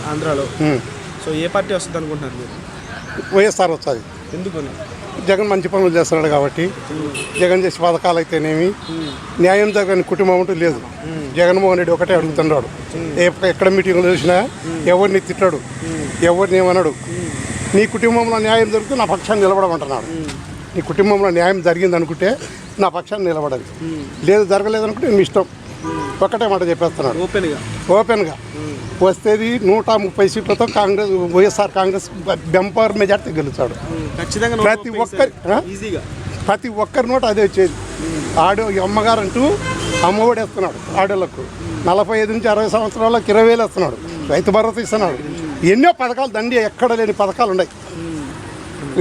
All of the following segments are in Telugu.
ఆంధ్రాలో సో ఏ పార్టీ వస్తుంది అనుకుంటున్నారు మీరు? వైఎస్ఆర్ వస్తుంది. ఎందుకని? జగన్ మంచి పనులు చేస్తున్నాడు కాబట్టి. జగన్ చేసే పథకాలు అయితేనేమి న్యాయం జరగని కుటుంబం అంటూ లేదు. జగన్మోహన్ రెడ్డి ఒకటే అడుగుతున్నాడు, ఎక్కడ మీటింగ్లు చూసినా ఎవరిని తిట్టాడు, ఎవరిని ఏమన్నాడు. నీ కుటుంబంలో న్యాయం జరిగితే నా పక్షాన్ని నిలబడమంటున్నాడు. నీ కుటుంబంలో న్యాయం జరిగింది అనుకుంటే నా పక్షాన్ని నిలబడాలి, లేదు జరగలేదు అనుకుంటే మీ ఇష్టం. ఒక్కటే మాట చెప్పేస్తున్నాడు ఓపెన్గా. వస్తేది 130 సీట్లతో కాంగ్రెస్ వైఎస్ఆర్ కాంగ్రెస్ బెంపర్ మెజార్టీ గెలుస్తాడు. ప్రతి ఒక్కరి నోట అదే వచ్చేది. అమ్మగారు అంటూ అమ్మఒడి వేస్తున్నాడు ఆడోళ్ళకు. 45 నుంచి 60 సంవత్సరాలకు 20,000 వేస్తున్నాడు. రైతు భరోసా ఇస్తున్నాడు. ఎన్నో పథకాలు దండి ఎక్కడ లేని పథకాలు ఉన్నాయి.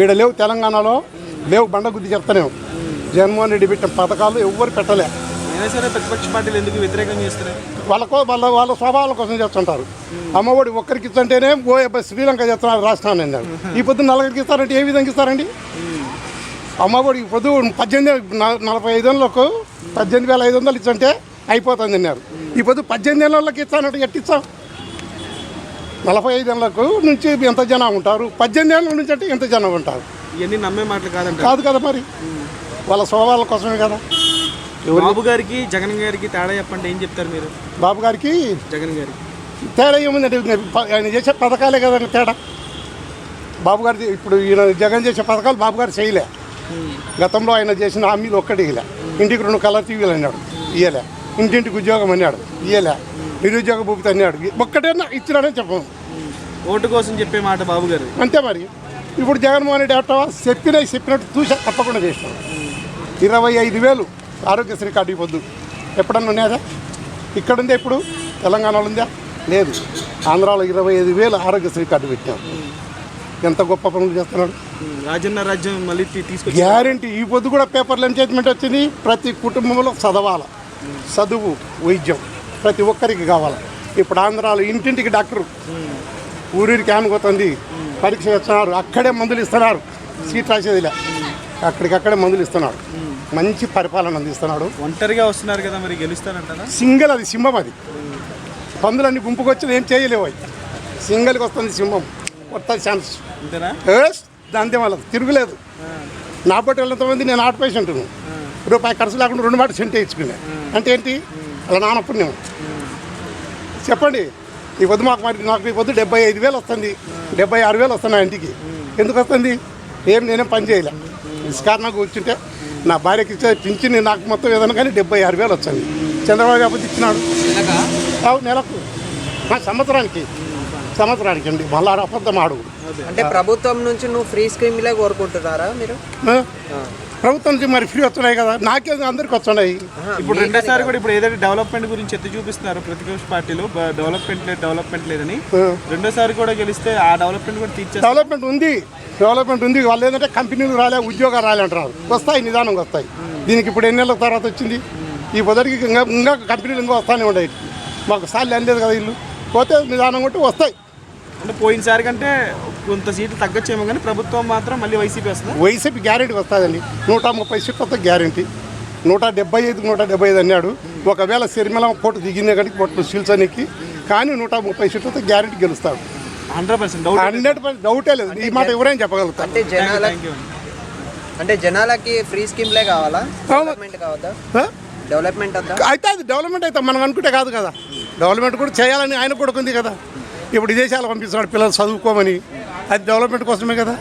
ఈడ లేవు, తెలంగాణలో లేవు. బండగుద్ది చెప్తానే జగన్మోహన్ రెడ్డి పెట్టిన పథకాలు ఎవ్వరు పెట్టలే. ప్రతిపక్ష పార్టీలు ఎందుకు వ్యతిరేకంగా చేస్తున్నారు? వాళ్ళ స్వభావాల కోసం చేస్తుంటారు. అమ్మఒడి ఒక్కరికి ఇస్తుంటేనే శ్రీలంక చేస్తున్నారు రాష్ట్రాన్ని అన్నాడు. ఈ పొద్దున్న నలుగురికి ఇస్తారంటే ఏ విధంగా ఇస్తారండి? అమ్మఒడి పొద్దు 45 ఏళ్ళకు 18,500 ఇచ్చంటే అయిపోతుంది అన్నారు. ఈ పొద్దు 18 ఏళ్ళకి ఇస్తానంటే ఎట్టిస్తాం? 45 ఏళ్ళకు నుంచి ఎంత జనం ఉంటారు, 18 ఏళ్ళ నుంచి అంటే ఎంత జనం ఉంటారు? ఇవన్నీ నమ్మే మాటలు కాదు కదా. మరి వాళ్ళ స్వభావాల కోసమే కదా. బాబు గారికి జగన్ గారికి తేడా చెప్పండి, ఏం చెప్తారు మీరు? బాబు గారికి జగన్ గారికి తేడా ఏముందంటే ఆయన చేసే పథకాలే కదా తేడా. బాబు గారి ఇప్పుడు ఈయన జగన్ చేసే పథకాలు బాబు గారు చేయలే. గతంలో ఆయన చేసిన హామీలు ఒక్కటి ఇయ్యలే. ఇంటికి 2 కలర్ టీవీలు అన్నాడు, ఇయ్యలే. ఇంటింటికి ఉద్యోగం అన్నాడు, ఇయ్యలే. నిరుద్యోగ భూమిత అన్నాడు, ఒక్కటైనా ఇచ్చినాడని చెప్పము. ఓటు కోసం చెప్పే మాట బాబు గారు అంతే. మరి ఇప్పుడు జగన్మోహన్ రెడ్డి అంటావా చెప్పినట్టు చూసా తప్పకుండా చేసినాడు. 25,000 ఆరోగ్యశ్రీ కార్డు ఇవ్వద్దు. ఎప్పుడన్నా ఉన్నాయా? ఇక్కడ ఉందా? ఇప్పుడు తెలంగాణలో ఉందా? లేదు. ఆంధ్రాలో 25,000 ఆరోగ్యశ్రీ కార్డు పెట్టాం. ఎంత గొప్ప పనులు చేస్తున్నాడు. రాజన్న రాజ్యం మళ్ళీ తీసుకొచ్చి గ్యారంటీ. ఈ పొద్దు కూడా పేపర్లు ఎంచేజ్మెంట్ వచ్చింది. ప్రతి కుటుంబంలో చదవాలి. చదువు, వైద్యం ప్రతి ఒక్కరికి కావాలి. ఇప్పుడు ఆంధ్రాలో ఇంటింటికి డాక్టరు, ఊరికి ఆనుకోతుంది. పరీక్ష చేస్తున్నారు, అక్కడే మందులు ఇస్తున్నారు. సీట్ రాసేదిలే, అక్కడికక్కడే మందులు ఇస్తున్నాడు. మంచి పరిపాలన అందిస్తున్నాడు. ఒంటరిగా వస్తున్నారు కదా, మరి గెలుస్తారంటారా? సింగల్, అది సింహం. అది పందులన్నీ గుంపుకు వచ్చి ఏం చేయలేవు. అవి సింగల్కి వస్తుంది సింహం. వస్తుంది ఛాన్స్ దాంతే. వాళ్ళ తిరుగులేదు. నా బట్టి వెళ్ళంతమంది నేను ఆర్ట్ పేషెంట్ను. రూపాయి ఖర్చు లేకుండా 2 మాట సెంటే ఇచ్చుకునే అంటే ఏంటి? అలా నాన్న పుణ్యం. చెప్పండి. ఈ పొద్దు నాకు ఈ పొద్దు 75,000 వస్తుంది, 76,000 వస్తున్నాయి ఇంటికి. ఎందుకు వస్తుంది? నేనేం పని చేయలే. నిష్కారణంగా కూర్చుంటే నా భార్యకి ఇచ్చే పింఛన్ నాకు మొత్తం ఏదైనా కానీ 76,000 వచ్చింది. చంద్రబాబు గారు ఇచ్చినాడు నెలకు, సంవత్సరానికి అండి. మళ్ళా అబద్ధం ఆడు. అంటే ప్రభుత్వం నుంచి నువ్వు ఫ్రీ స్కీమ్లే కోరుకుంటున్నారా మీరు? ప్రభుత్వం నుంచి మరి ఫ్రీ వస్తున్నాయి కదా, నాకే అందరికి వస్తున్నాయి. ఇప్పుడు రెండోసారి కూడా ఇప్పుడు ఏదైతే డెవలప్మెంట్ గురించి ఎత్తి చూపిస్తున్నారు ప్రతిపక్ష పార్టీలు, డెవలప్మెంట్ లేదని. రెండోసారి కూడా గెలిస్తే ఆ డెవలప్మెంట్ కూడా తీర్చారు. డెవలప్మెంట్ ఉంది. వాళ్ళు ఏంటంటే కంపెనీలు రాలే, ఉద్యోగాలు రాలే అంటున్నారు. వస్తాయి, నిదానంగా వస్తాయి. దీనికి ఇప్పుడు ఎన్ని నెలల తర్వాత వచ్చింది? ఈ పొదటికి ఇంకా కంపెనీలు ఇంకా వస్తానే ఉండేవి. మాకు సార్లు అనలేదు కదా, ఇల్లు పోతే నిదానంగా ఉంటే వస్తాయి. అంటే పోయినసారి కంటే కొంత సీట్లు తగ్గచ్చేమో, కానీ ప్రభుత్వం మాత్రం మళ్ళీ వైసీపీ వస్తుంది. వైసీపీ గ్యారెంటీ వస్తుందండి. 130 సీట్లతో గ్యారెంటీ. 175 అన్నాడు. ఒకవేళ సిరిమల పోటు దిగిందే కానీ పొట్లు సీల్చనికి, కానీ 130 సీట్లతో గ్యారెంటీ గెలుస్తాడు. 100% డౌటే లేదు. ఈ మాట ఎవరైనా చెప్పగలుగుతారు. అంటే జనాలకి ఫ్రీ స్కీమ్లే కావాలా? డెవలప్మెంట్ కావద్దా? డెవలప్మెంట్ అయితే అది డెవలప్మెంట్ అయితే మనం అనుకుంటే కాదు కదా. డెవలప్మెంట్ కూడా చేయాలని ఆయన కూడా ఉంది కదా. ఇప్పుడు విదేశాలు పంపిస్తున్నాడు పిల్లలు చదువుకోమని, అది డెవలప్మెంట్ కోసమే కదా.